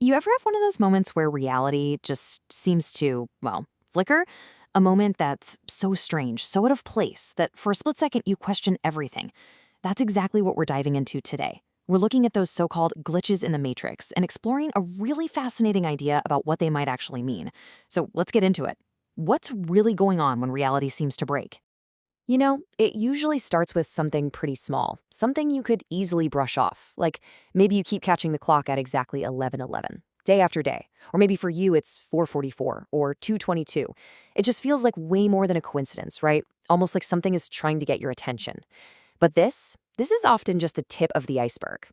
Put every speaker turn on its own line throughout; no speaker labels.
You ever have one of those moments where reality just seems to, well, flicker? A moment that's so strange, so out of place, that for a split second you question everything. That's exactly what we're diving into today. We're looking at those so called glitches in the matrix and exploring a really fascinating idea about what they might actually mean. So let's get into it. What's really going on when reality seems to break? It usually starts with something pretty small, something you could easily brush off. Like maybe you keep catching the clock at exactly 11:11, day after day. Or maybe for you it's 4:44 or 2:22. It just feels like way more than a coincidence, right? Almost like something is trying to get your attention. But this is often just the tip of the iceberg.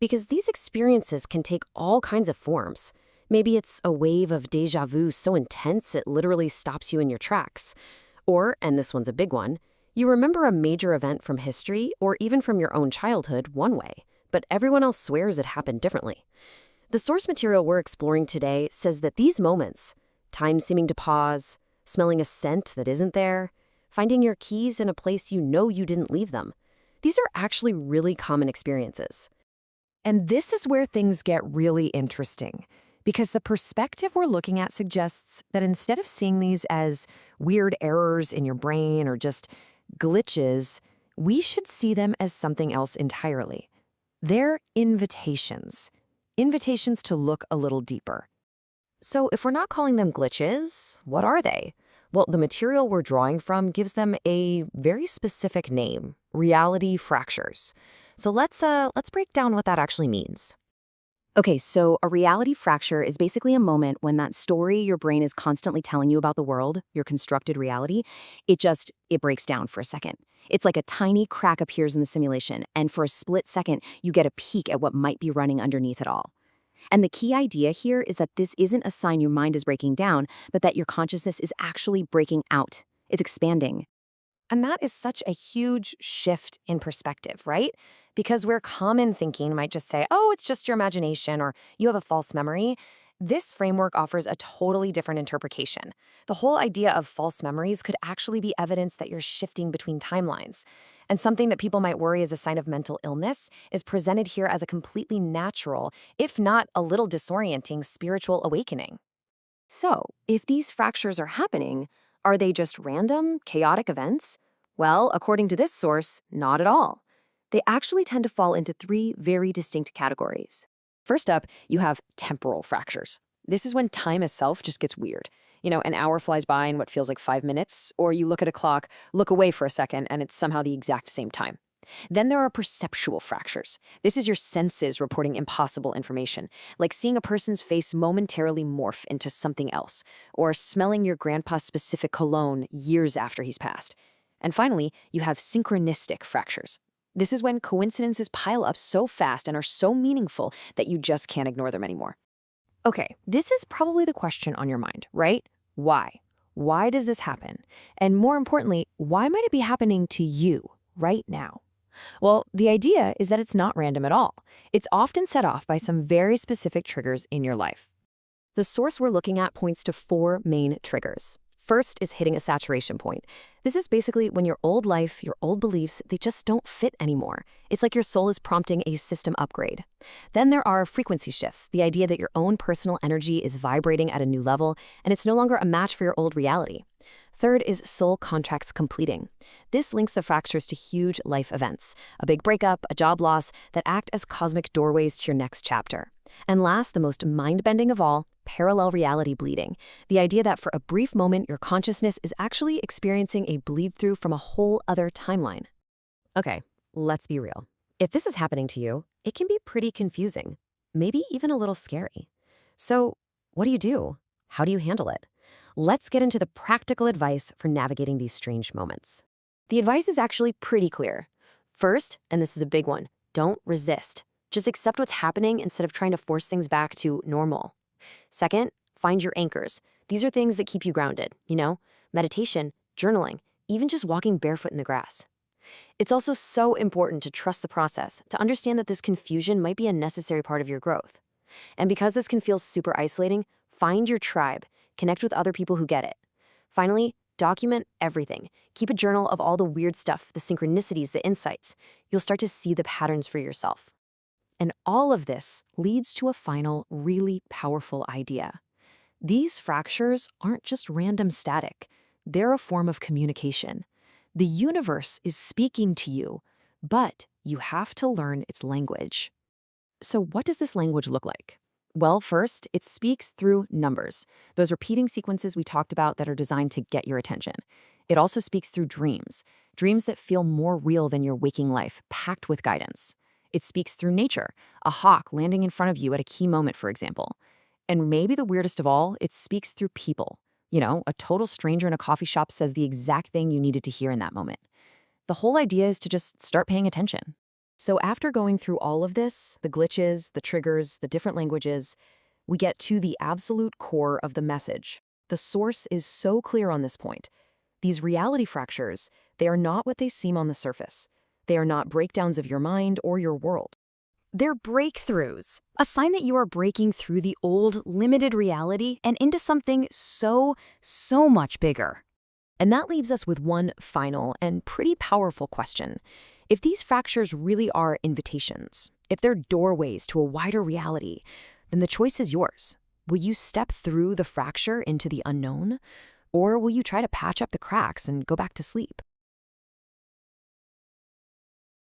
Because these experiences can take all kinds of forms. Maybe it's a wave of deja vu so intense it literally stops you in your tracks. Or, and this one's a big one, you remember a major event from history or even from your own childhood one way, but everyone else swears it happened differently. The source material we're exploring today says that these moments, time seeming to pause, smelling a scent that isn't there, finding your keys in a place you know you didn't leave them, these are actually really common experiences.
And this is where things get really interesting, because the perspective we're looking at suggests that instead of seeing these as weird errors in your brain or just glitches, we should see them as something else entirely. They're invitations. Invitations to look a little deeper.
So if we're not calling them glitches, what are they? Well, the material we're drawing from gives them a very specific name, reality fractures. So let's break down what that actually means. Okay, so a reality fracture is basically a moment when that story your brain is constantly telling you about the world, your constructed reality, it breaks down for a second. It's like a tiny crack appears in the simulation, and for a split second, you get a peek at what might be running underneath it all. And the key idea here is that this isn't a sign your mind is breaking down, but that your consciousness is actually breaking out. It's expanding. And that is such a huge shift in perspective, right? Because where common thinking might just say, oh, it's just your imagination or you have a false memory, this framework offers a totally different interpretation. The whole idea of false memories could actually be evidence that you're shifting between timelines. And something that people might worry is a sign of mental illness is presented here as a completely natural, if not a little disorienting, spiritual awakening. So, if these fractures are happening, are they just random, chaotic events? Well, according to this source, not at all. They actually tend to fall into three very distinct categories. First up, you have temporal fractures. This is when time itself just gets weird. An hour flies by in what feels like 5 minutes, or you look at a clock, look away for a second, and it's somehow the exact same time. Then there are perceptual fractures. This is your senses reporting impossible information, like seeing a person's face momentarily morph into something else, or smelling your grandpa's specific cologne years after he's passed. And finally, you have synchronistic fractures. This is when coincidences pile up so fast and are so meaningful that you just can't ignore them anymore. Okay, this is probably the question on your mind, right? Why? Why does this happen? And more importantly, why might it be happening to you right now? Well, the idea is that it's not random at all. It's often set off by some very specific triggers in your life. The source we're looking at points to four main triggers. First is hitting a saturation point. This is basically when your old life, your old beliefs, they just don't fit anymore. It's like your soul is prompting a system upgrade. Then there are frequency shifts, the idea that your own personal energy is vibrating at a new level, and it's no longer a match for your old reality. Third is soul contracts completing. This links the fractures to huge life events, a big breakup, a job loss, that act as cosmic doorways to your next chapter. And last, the most mind-bending of all, parallel reality bleeding. The idea that for a brief moment, your consciousness is actually experiencing a bleed-through from a whole other timeline. Okay, let's be real. If this is happening to you, it can be pretty confusing, maybe even a little scary. So, what do you do? How do you handle it? Let's get into the practical advice for navigating these strange moments. The advice is actually pretty clear. First, and this is a big one, don't resist. Just accept what's happening instead of trying to force things back to normal. Second, find your anchors. These are things that keep you grounded, meditation, journaling, even just walking barefoot in the grass. It's also so important to trust the process, to understand that this confusion might be a necessary part of your growth. And because this can feel super isolating, find your tribe. Connect with other people who get it. Finally, document everything. Keep a journal of all the weird stuff, the synchronicities, the insights. You'll start to see the patterns for yourself.
And all of this leads to a final, really powerful idea. These fractures aren't just random static, they're a form of communication. The universe is speaking to you, but you have to learn its language. So, what does this language look like? Well, first, it speaks through numbers, those repeating sequences we talked about that are designed to get your attention. It also speaks through dreams, dreams that feel more real than your waking life, packed with guidance. It speaks through nature, a hawk landing in front of you at a key moment, for example. And maybe the weirdest of all, it speaks through people. You know, a total stranger in a coffee shop says the exact thing you needed to hear in that moment. The whole idea is to just start paying attention. So after going through all of this, the glitches, the triggers, the different languages, we get to the absolute core of the message. The source is so clear on this point. These reality fractures, they are not what they seem on the surface. They are not breakdowns of your mind or your world. They're breakthroughs, a sign that you are breaking through the old, limited reality and into something so much bigger. And that leaves us with one final and pretty powerful question. If these fractures really are invitations, if they're doorways to a wider reality, then the choice is yours. Will you step through the fracture into the unknown? Or will you try to patch up the cracks and go back to sleep?